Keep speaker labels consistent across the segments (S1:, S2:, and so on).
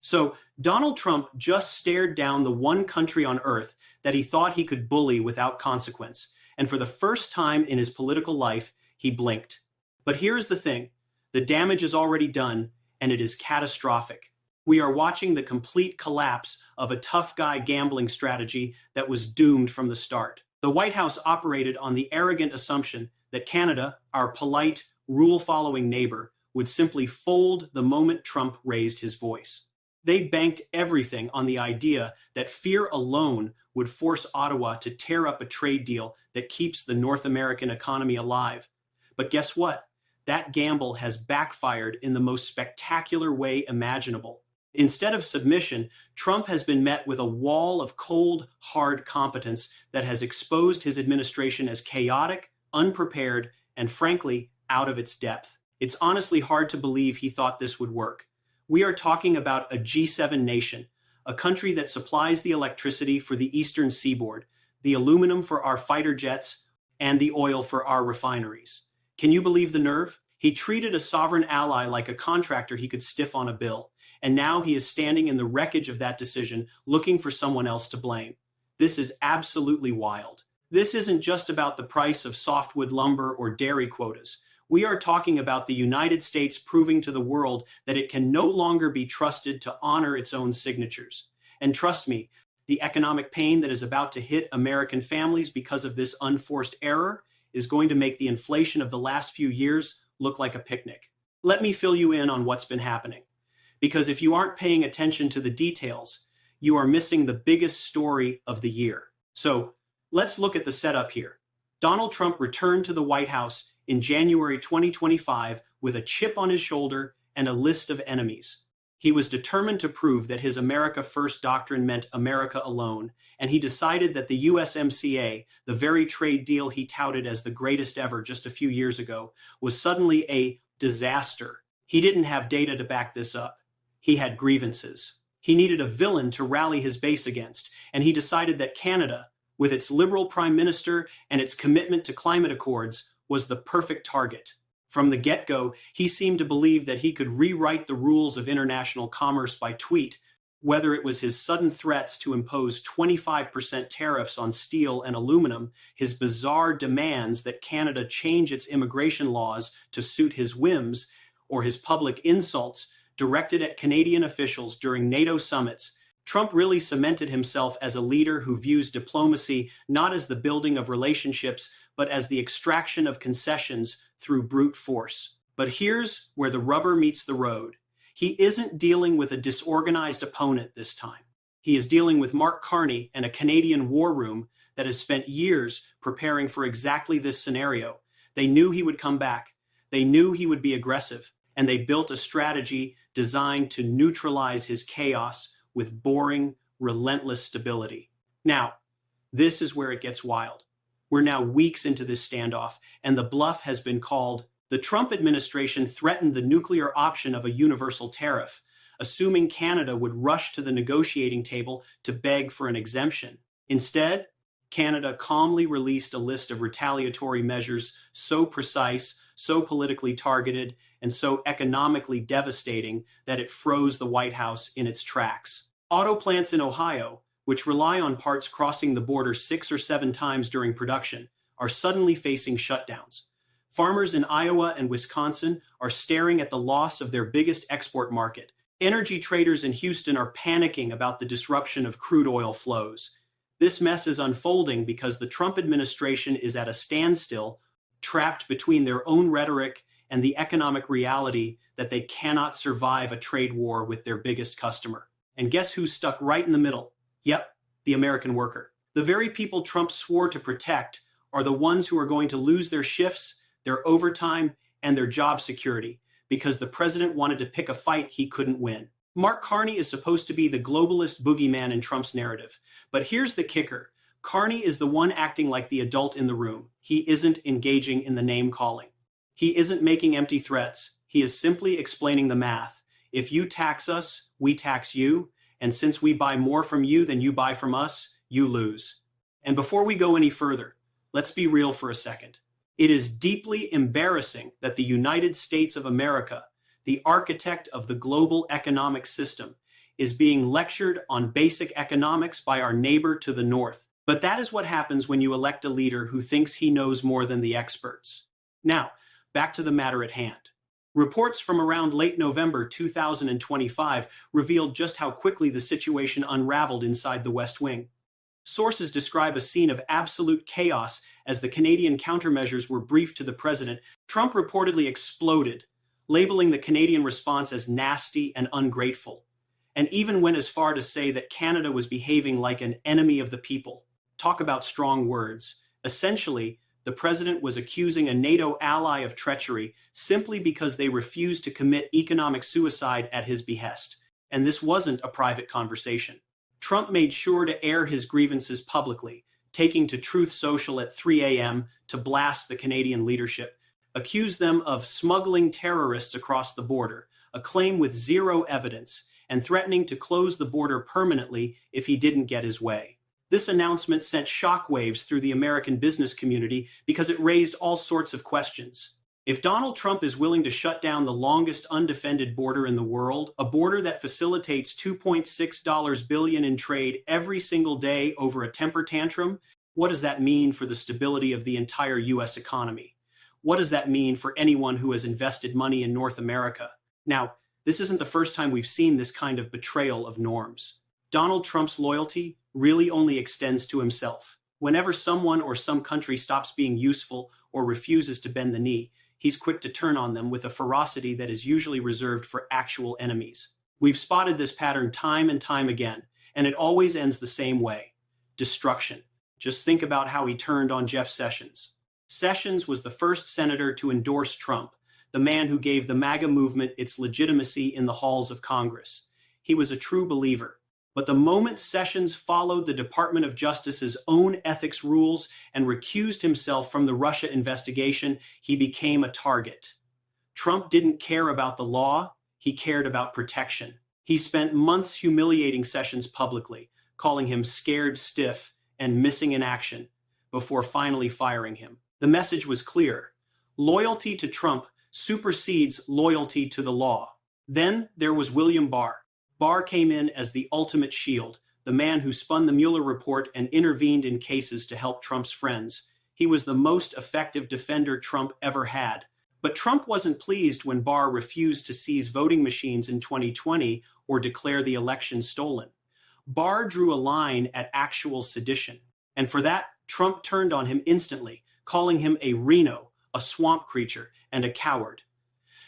S1: So, Donald Trump just stared down the one country on earth that he thought he could bully without consequence, and for the first time in his political life, he blinked. But here's the thing, the damage is already done, and it is catastrophic. We are watching the complete collapse of a tough guy gambling strategy that was doomed from the start. The White House operated on the arrogant assumption that Canada, our polite, rule-following neighbor, would simply fold the moment Trump raised his voice. They banked everything on the idea that fear alone would force Ottawa to tear up a trade deal that keeps the North American economy alive. But guess what? That gamble has backfired in the most spectacular way imaginable. Instead of submission, Trump has been met with a wall of cold, hard competence that has exposed his administration as chaotic, unprepared, and frankly, out of its depth. It's honestly hard to believe he thought this would work. We are talking about a G7 nation, a country that supplies the electricity for the eastern seaboard, the aluminum for our fighter jets, and the oil for our refineries. Can you believe the nerve? He treated a sovereign ally like a contractor he could stiff on a bill, and now he is standing in the wreckage of that decision, looking for someone else to blame. This is absolutely wild. This isn't just about the price of softwood lumber or dairy quotas. We are talking about the United States proving to the world that it can no longer be trusted to honor its own signatures. And trust me, the economic pain that is about to hit American families because of this unforced error is going to make the inflation of the last few years look like a picnic. Let me fill you in on what's been happening. Because if you aren't paying attention to the details, you are missing the biggest story of the year. So let's look at the setup here. Donald Trump returned to the White House in January 2025 with a chip on his shoulder and a list of enemies. He was determined to prove that his America First doctrine meant America alone, and he decided that the USMCA, the very trade deal he touted as the greatest ever just a few years ago, was suddenly a disaster. He didn't have data to back this up. He had grievances. He needed a villain to rally his base against, and he decided that Canada, with its liberal prime minister and its commitment to climate accords, was the perfect target. From the get-go, he seemed to believe that he could rewrite the rules of international commerce by tweet, whether it was his sudden threats to impose 25% tariffs on steel and aluminum, his bizarre demands that Canada change its immigration laws to suit his whims, or his public insults directed at Canadian officials during NATO summits. Trump really cemented himself as a leader who views diplomacy not as the building of relationships, but as the extraction of concessions through brute force. But here's where the rubber meets the road. He isn't dealing with a disorganized opponent this time. He is dealing with Mark Carney and a Canadian war room that has spent years preparing for exactly this scenario. They knew he would come back. They knew he would be aggressive, and they built a strategy designed to neutralize his chaos with boring, relentless stability. Now, this is where it gets wild. We're now weeks into this standoff, and the bluff has been called. The Trump administration threatened the nuclear option of a universal tariff, assuming Canada would rush to the negotiating table to beg for an exemption. Instead, Canada calmly released a list of retaliatory measures so precise, so politically targeted, and so economically devastating that it froze the White House in its tracks. Auto plants in Ohio, which rely on parts crossing the border 6 or 7 times during production, are suddenly facing shutdowns. Farmers in Iowa and Wisconsin are staring at the loss of their biggest export market. Energy traders in Houston are panicking about the disruption of crude oil flows. This mess is unfolding because the Trump administration is at a standstill, trapped between their own rhetoric and the economic reality that they cannot survive a trade war with their biggest customer. And guess who's stuck right in the middle? Yep, the American worker. The very people Trump swore to protect are the ones who are going to lose their shifts, their overtime, and their job security because the president wanted to pick a fight he couldn't win. Mark Carney is supposed to be the globalist boogeyman in Trump's narrative. But here's the kicker. Carney is the one acting like the adult in the room. He isn't engaging in the name-calling. He isn't making empty threats. He is simply explaining the math. If you tax us, we tax you. And since we buy more from you than you buy from us, you lose. And before we go any further, let's be real for a second. It is deeply embarrassing that the United States of America, the architect of the global economic system, is being lectured on basic economics by our neighbor to the north. But that is what happens when you elect a leader who thinks he knows more than the experts. Now, back to the matter at hand. Reports from around late November 2025 revealed just how quickly the situation unraveled inside the West Wing. Sources describe a scene of absolute chaos as the Canadian countermeasures were briefed to the president. Trump reportedly exploded, labeling the Canadian response as nasty and ungrateful, and even went as far to say that Canada was behaving like an enemy of the people. Talk about strong words. Essentially, the president was accusing a NATO ally of treachery simply because they refused to commit economic suicide at his behest. And this wasn't a private conversation. Trump made sure to air his grievances publicly, taking to Truth Social at 3 a.m. to blast the Canadian leadership, accused them of smuggling terrorists across the border, a claim with zero evidence, and threatening to close the border permanently if he didn't get his way. This announcement sent shockwaves through the American business community because it raised all sorts of questions. If Donald Trump is willing to shut down the longest undefended border in the world, a border that facilitates $2.6 billion in trade every single day over a temper tantrum, what does that mean for the stability of the entire U.S. economy? What does that mean for anyone who has invested money in North America? Now, this isn't the first time we've seen this kind of betrayal of norms. Donald Trump's loyalty really only extends to himself. Whenever someone or some country stops being useful or refuses to bend the knee, he's quick to turn on them with a ferocity that is usually reserved for actual enemies. We've spotted this pattern time and time again, and it always ends the same way: destruction. Just think about how he turned on Jeff Sessions. Sessions was the first senator to endorse Trump, the man who gave the MAGA movement its legitimacy in the halls of Congress. He was a true believer. But the moment Sessions followed the Department of Justice's own ethics rules and recused himself from the Russia investigation, he became a target. Trump didn't care about the law, he cared about protection. He spent months humiliating Sessions publicly, calling him scared stiff and missing in action, before finally firing him. The message was clear: loyalty to Trump supersedes loyalty to the law. Then there was William Barr. Barr came in as the ultimate shield, the man who spun the Mueller report and intervened in cases to help Trump's friends. He was the most effective defender Trump ever had. But Trump wasn't pleased when Barr refused to seize voting machines in 2020 or declare the election stolen. Barr drew a line at actual sedition, and for that, Trump turned on him instantly, calling him a Reno, a swamp creature, and a coward.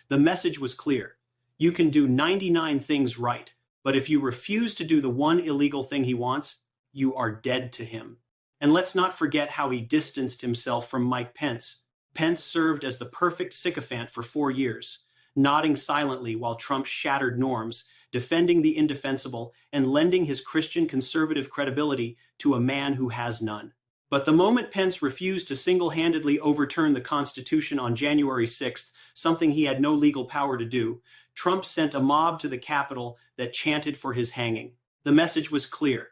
S1: The message was clear: you can do 99 things right, but if you refuse to do the one illegal thing he wants, you are dead to him. And let's not forget how he distanced himself from Mike Pence. Pence served as the perfect sycophant for 4 years, nodding silently while Trump shattered norms, defending the indefensible, and lending his Christian conservative credibility to a man who has none. But the moment Pence refused to single-handedly overturn the Constitution on January 6th, something he had no legal power to do, Trump sent a mob to the Capitol that chanted for his hanging. The message was clear: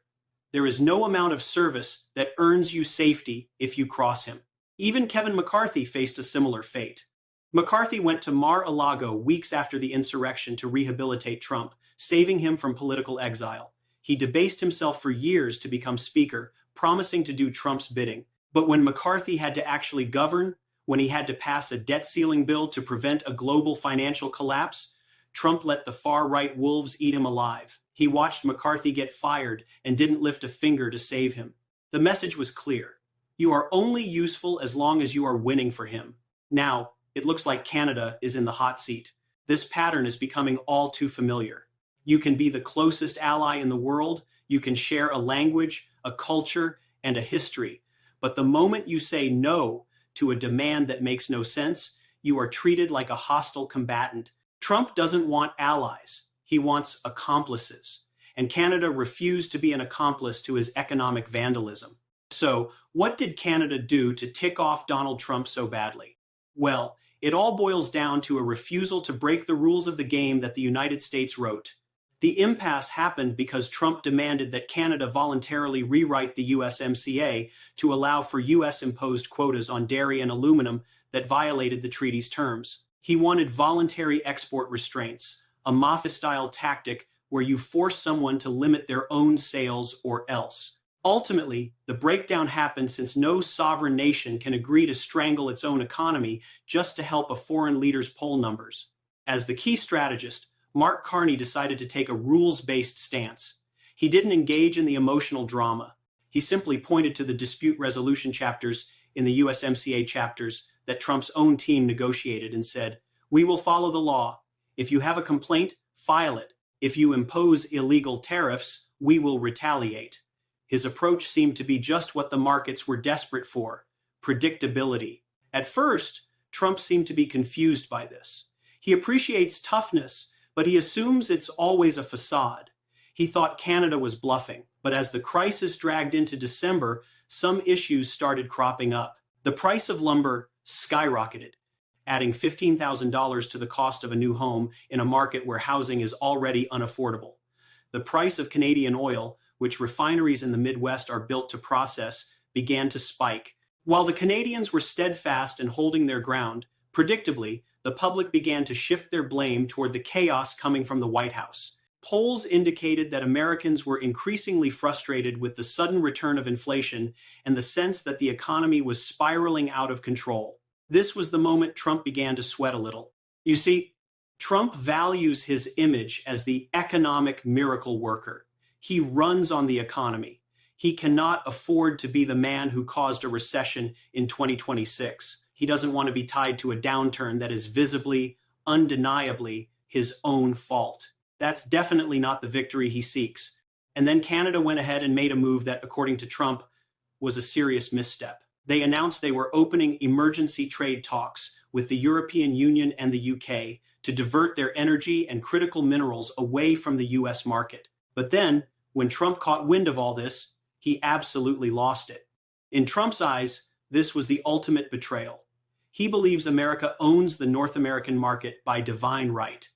S1: there is no amount of service that earns you safety if you cross him. Even Kevin McCarthy faced a similar fate. McCarthy went to Mar-a-Lago weeks after the insurrection to rehabilitate Trump, saving him from political exile. He debased himself for years to become speaker, promising to do Trump's bidding. But when McCarthy had to actually govern, when he had to pass a debt ceiling bill to prevent a global financial collapse, Trump let the far-right wolves eat him alive. He watched McCarthy get fired and didn't lift a finger to save him. The message was clear: you are only useful as long as you are winning for him. Now, it looks like Canada is in the hot seat. This pattern is becoming all too familiar. You can be the closest ally in the world, you can share a language, a culture, and a history. But the moment you say no to a demand that makes no sense, you are treated like a hostile combatant. Trump doesn't want allies, he wants accomplices. And Canada refused to be an accomplice to his economic vandalism. So, what did Canada do to tick off Donald Trump so badly? Well, it all boils down to a refusal to break the rules of the game that the United States wrote. The impasse happened because Trump demanded that Canada voluntarily rewrite the USMCA to allow for US-imposed quotas on dairy and aluminum that violated the treaty's terms. He wanted voluntary export restraints, a mafia-style tactic where you force someone to limit their own sales or else. Ultimately, the breakdown happened since no sovereign nation can agree to strangle its own economy just to help a foreign leader's poll numbers. As the key strategist, Mark Carney decided to take a rules-based stance. He didn't engage in the emotional drama. He simply pointed to the dispute resolution chapters in the USMCA chapters that Trump's own team negotiated and said, "We will follow the law. If you have a complaint, file it. If you impose illegal tariffs, we will retaliate." His approach seemed to be just what the markets were desperate for: predictability. At first, Trump seemed to be confused by this. He appreciates toughness, but he assumes it's always a facade. He thought Canada was bluffing, but as the crisis dragged into December, some issues started cropping up. The price of lumber skyrocketed, adding $15,000 to the cost of a new home in a market where housing is already unaffordable. The price of Canadian oil, which refineries in the Midwest are built to process, began to spike. While the Canadians were steadfast in holding their ground, predictably, the public began to shift their blame toward the chaos coming from the White House. Polls indicated that Americans were increasingly frustrated with the sudden return of inflation and the sense that the economy was spiraling out of control. This was the moment Trump began to sweat a little. You see, Trump values his image as the economic miracle worker. He runs on the economy. He cannot afford to be the man who caused a recession in 2026. He doesn't want to be tied to a downturn that is visibly, undeniably his own fault. That's definitely not the victory he seeks. And then Canada went ahead and made a move that, according to Trump, was a serious misstep. They announced they were opening emergency trade talks with the European Union and the UK to divert their energy and critical minerals away from the US market. But then, when Trump caught wind of all this, he absolutely lost it. In Trump's eyes, this was the ultimate betrayal. He believes America owns the North American market by divine right.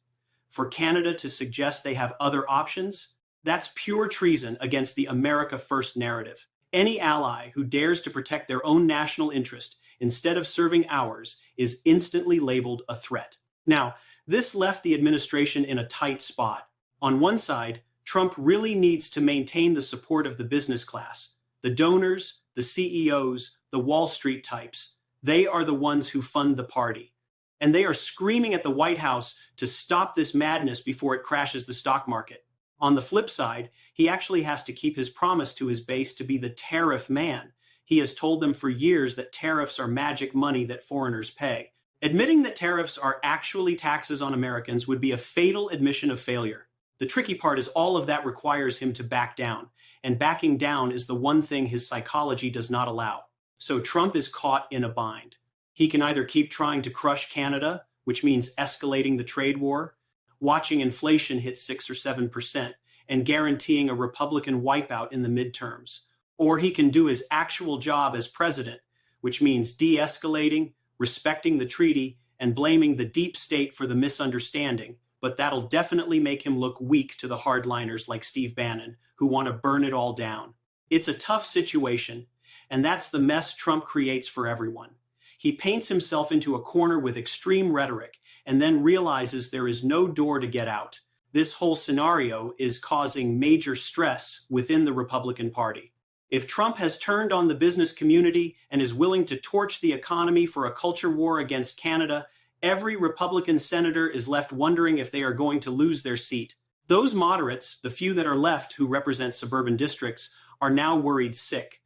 S1: For Canada to suggest they have other options, that's pure treason against the America First narrative. Any ally who dares to protect their own national interest instead of serving ours is instantly labeled a threat. Now, this left the administration in a tight spot. On one side, Trump really needs to maintain the support of the business class, the donors, the CEOs, the Wall Street types. They are the ones who fund the party. And they are screaming at the White House to stop this madness before it crashes the stock market. On the flip side, he actually has to keep his promise to his base to be the tariff man. He has told them for years that tariffs are magic money that foreigners pay. Admitting that tariffs are actually taxes on Americans would be a fatal admission of failure. The tricky part is all of that requires him to back down, and backing down is the one thing his psychology does not allow. So Trump is caught in a bind. He can either keep trying to crush Canada, which means escalating the trade war, watching inflation hit 6 or 7%, and guaranteeing a Republican wipeout in the midterms. Or he can do his actual job as president, which means de-escalating, respecting the treaty, and blaming the deep state for the misunderstanding. But that'll definitely make him look weak to the hardliners like Steve Bannon, who want to burn it all down. It's a tough situation, and that's the mess Trump creates for everyone. He paints himself into a corner with extreme rhetoric and then realizes there is no door to get out. This whole scenario is causing major stress within the Republican Party. If Trump has turned on the business community and is willing to torch the economy for a culture war against Canada, every Republican senator is left wondering if they are going to lose their seat. Those moderates, the few that are left who represent suburban districts, are now worried sick.